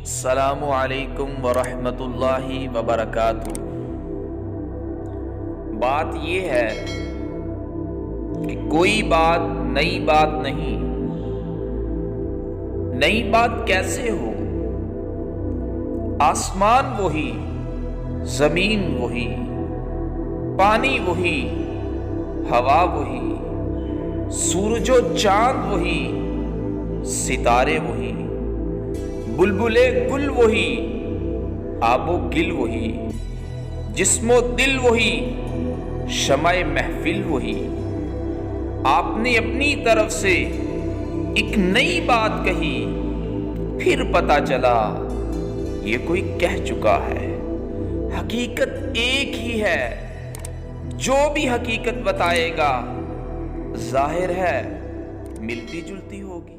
السلام علیکم ورحمۃ اللہ وبرکاتہ۔ بات یہ ہے کہ کوئی بات نئی بات نہیں۔ نئی بات کیسے ہو؟ آسمان وہی، زمین وہی، پانی وہی، ہوا وہی، سورج و چاند وہی، ستارے وہی، بلبلے گل وہی، آب و گل وہی، جسم و دل وہی، شمع محفل وہی۔ آپ نے اپنی طرف سے ایک نئی بات کہی، پھر پتہ چلا یہ کوئی کہہ چکا ہے۔ حقیقت ایک ہی ہے، جو بھی حقیقت بتائے گا ظاہر ہے ملتی جلتی ہوگی۔